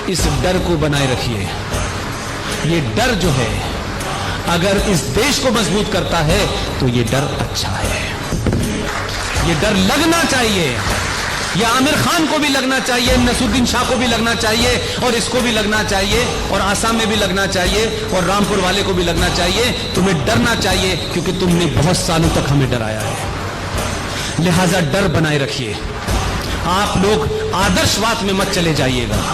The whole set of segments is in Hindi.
इस डर को बनाए रखिए। ये डर जो है अगर इस देश को मजबूत करता है तो ये डर अच्छा है। ये डर लगना चाहिए, ये आमिर खान को भी लगना चाहिए, नसरुद्दीन शाह को भी लगना चाहिए, और इसको भी लगना चाहिए, और आसाम में भी लगना चाहिए, और रामपुर वाले को भी लगना चाहिए। तुम्हें डरना चाहिए क्योंकि तुमने बहुत सालों तक हमें डराया है। लिहाजा डर बनाए रखिए। आप लोग आदर्शवाद में मत चले जाइएगा।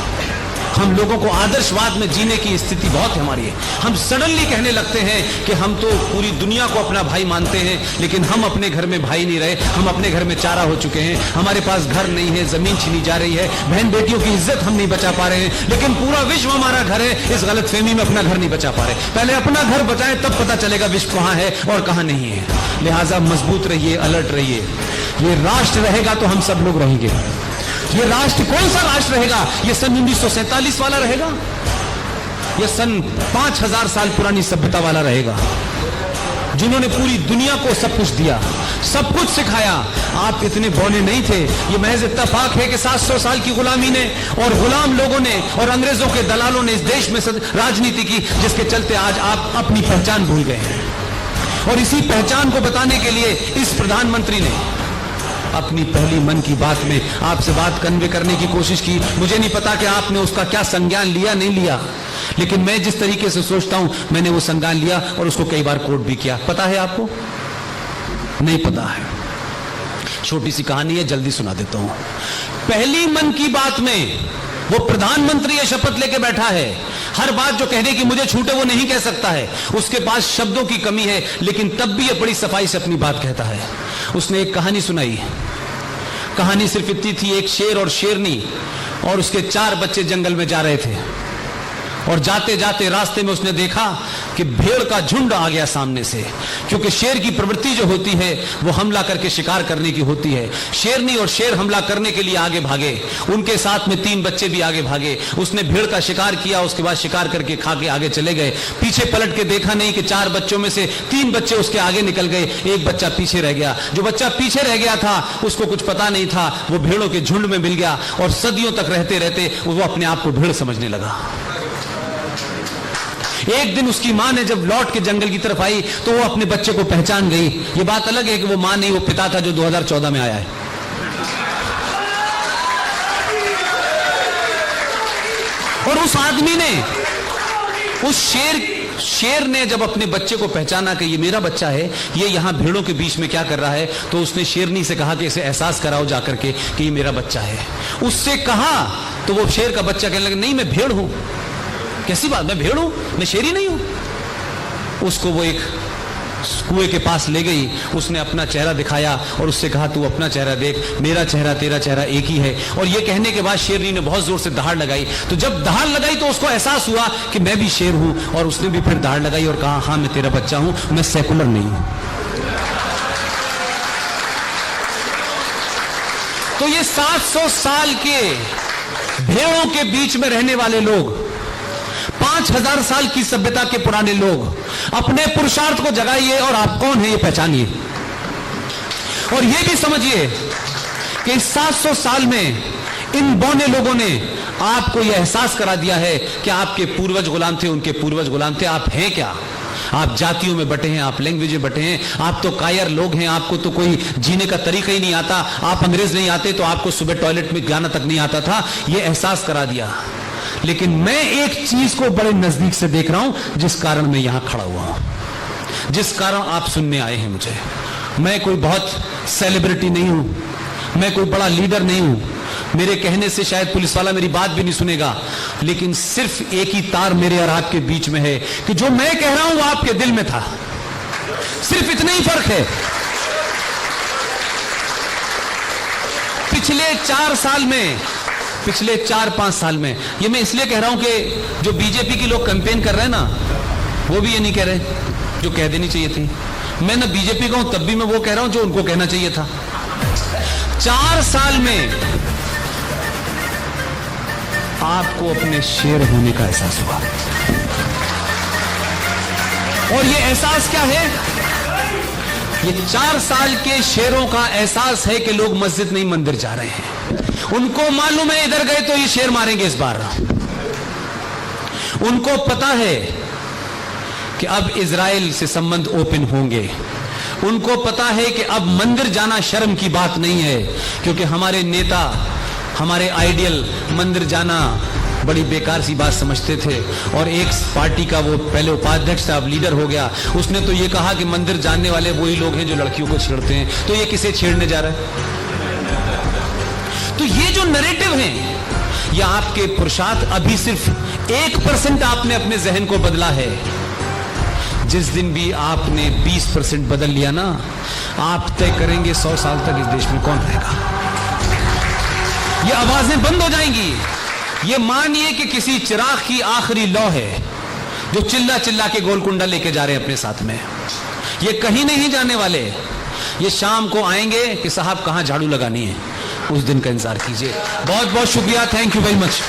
हम लोगों को आदर्शवाद में जीने की स्थिति बहुत हमारी है। हम सडनली कहने लगते हैं कि हम तो पूरी दुनिया को अपना भाई मानते हैं, लेकिन हम अपने घर में भाई नहीं रहे। हम अपने घर में चारा हो चुके हैं, हमारे पास घर नहीं है, जमीन छीनी जा रही है, बहन बेटियों की इज्जत हम नहीं बचा पा रहे हैं, लेकिन पूरा विश्व हमारा घर है। इस गलतफहमी में अपना घर नहीं बचा पा रहे। पहले अपना घर बचाएं, तब पता चलेगा विश्व कहां है और कहां नहीं है। लिहाजा मजबूत रहिए, अलर्ट रहिए। ये राष्ट्र रहेगा तो हम सब लोग रहेंगे। ये राष्ट्र कौन सा राष्ट्र रहेगा? ये सन 1947 वाला रहेगा? ये सन 5000 साल पुरानी सभ्यता वाला रहेगा, जिन्होंने पूरी दुनिया को सब कुछ दिया, सब कुछ सिखाया? आप इतने बौने नहीं थे। ये महज इत्तेफाक है कि 700 साल की गुलामी ने और गुलाम लोगों ने और अंग्रेजों के दलालों ने इस देश में राजनीति की, जिसके चलते आज आप अपनी पहचान भूल गए हैं। और इसी पहचान को बताने के लिए इस प्रधानमंत्री ने अपनी पहली मन की बात में आपसे बात कन्वे करने की कोशिश की। मुझे नहीं पता कि आपने उसका क्या संज्ञान लिया नहीं लिया, लेकिन मैं जिस तरीके से सोचता हूं मैंने वो संज्ञान लिया और उसको कई बार कोट भी किया। पता है आपको? नहीं पता है। छोटी सी कहानी है, जल्दी सुना देता हूं। पहली मन की बात में वो प्रधानमंत्री ये शपथ लेके बैठा है, हर बात जो कहने की मुझे छूटे वो नहीं कह सकता है, उसके पास शब्दों की कमी है, लेकिन तब भी ये बड़ी सफाई से अपनी बात कहता है। उसने एक कहानी सुनाई। कहानी सिर्फ इतनी थी, एक शेर और शेरनी और उसके 4 बच्चे जंगल में जा रहे थे, और जाते जाते रास्ते में उसने देखा कि भेड़ का झुंड आ गया सामने से। क्योंकि शेर की प्रवृत्ति जो होती है वो हमला करके शिकार करने की होती है। शेरनी और शेर हमला करने के लिए आगे भागे, उनके साथ में 3 बच्चे भी आगे भागे। उसने भेड़ का शिकार किया, उसके बाद शिकार करके खा के आगे चले गए। पीछे पलट के देखा नहीं कि 4 बच्चों में से 3 बच्चे उसके आगे निकल गए, एक बच्चा पीछे रह गया। जो बच्चा पीछे रह गया था उसको कुछ पता नहीं था, वो भेड़ों के झुंड में मिल गया और सदियों तक रहते रहते वो अपने आप को भेड़ समझने लगा। एक दिन उसकी मां ने जब लौट के जंगल की तरफ आई तो वो अपने बच्चे को पहचान गई। ये बात अलग है कि वो मां नहीं, वो पिता था जो 2014 में आया है। और उस आदमी ने, उस शेर ने जब अपने बच्चे को पहचाना कि ये मेरा बच्चा है, ये यहां भेड़ों के बीच में क्या कर रहा है, तो उसने शेरनी से कहा कि इसे एहसास कराओ जाकर के कि ये मेरा बच्चा है। उससे कहा तो वो शेर का बच्चा कहने लगा, नहीं मैं भेड़ हूं। कैसी बात, मैं भेड़ हूं, मैं शेरी नहीं हूं। उसको वो एक कुएं के पास ले गई, उसने अपना चेहरा दिखाया और उससे कहा तू अपना चेहरा देख, मेरा चेहरा तेरा चेहरा एक ही है। और ये कहने के बाद शेरनी ने बहुत जोर से दहाड़ लगाई। तो जब दहाड़ लगाई तो उसको एहसास हुआ कि मैं भी शेर हूं, और उसने भी फिर दहाड़ लगाई और कहा हां मैं तेरा बच्चा हूं, मैं सेकुलर नहीं हूं। तो ये 700 साल के भेड़ों के बीच में रहने वाले लोग, 5000 साल की सभ्यता के पुराने लोग, अपने पुरुषार्थ को जगाइए और आप कौन है ये पहचानिए। और ये भी समझिए कि इस 700 साल में इन बौने लोगों ने आपको यह एहसास करा दिया है कि आपके पूर्वज गुलाम थे, उनके पूर्वज गुलाम थे। आप हैं क्या? आप जातियों में बटे हैं, आप लैंग्वेज में बटे हैं, आप तो कायर लोग हैं, आपको तो कोई जीने का तरीका ही नहीं आता। आप अंग्रेज नहीं आते तो आपको सुबह टॉयलेट में जाना तक नहीं आता था। यह एहसास करा दिया। लेकिन मैं एक चीज को बड़े नजदीक से देख रहा हूं, जिस कारण मैं यहां खड़ा हुआ हूं, जिस कारण आप सुनने आए हैं मुझे। मैं कोई बहुत सेलिब्रिटी नहीं हूं, मैं कोई बड़ा लीडर नहीं हूं, मेरे कहने से शायद पुलिस वाला मेरी बात भी नहीं सुनेगा, लेकिन सिर्फ एक ही तार मेरे और आपके बीच में है कि जो मैं कह रहा हूं वो आपके दिल में था। सिर्फ इतना ही फर्क है। पिछले 4-5 साल में, ये मैं इसलिए कह रहा हूं कि जो बीजेपी के लोग कैंपेन कर रहे हैं ना, वो भी ये नहीं कह रहे जो कह देनी चाहिए थी। मैं ना बीजेपी का हूं, तब भी मैं वो कह रहा हूं जो उनको कहना चाहिए था। 4 साल में आपको अपने शेर होने का एहसास हुआ। और ये एहसास क्या है? ये 4 साल के शेरों का एहसास है कि लोग मस्जिद नहीं मंदिर जा रहे हैं। उनको मालूम है इधर गए तो ये शेर मारेंगे इस बार। उनको पता है कि अब इजराइल से संबंध ओपन होंगे। उनको पता है कि अब मंदिर जाना शर्म की बात नहीं है, क्योंकि हमारे नेता, हमारे आइडियल मंदिर जाना बड़ी बेकार सी बात समझते थे। और एक पार्टी का वो पहले उपाध्यक्ष था, अब लीडर हो गया, उसने तो ये कहा कि मंदिर जाने वाले वही लोग हैं जो लड़कियों को छेड़ते हैं, तो ये किसे छेड़ने जा रहा है? तो ये जो नैरेटिव है, ये आपके पुरुषार्थ अभी सिर्फ 1% आपने अपने जहन को बदला है। जिस दिन भी आपने 20% बदल लिया ना, आप तय करेंगे 100 साल तक इस देश में कौन रहेगा। ये आवाजें बंद हो जाएंगी। ये मानिए कि किसी चिराग की आखिरी लौ है जो चिल्ला चिल्ला के गोलकुंडा लेके जा रहे हैं अपने साथ में। ये कहीं नहीं जाने वाले। ये शाम को आएंगे कि साहब कहां झाड़ू लगानी है, उस दिन का इंतजार कीजिए। बहुत बहुत शुक्रिया, थैंक यू वेरी मच।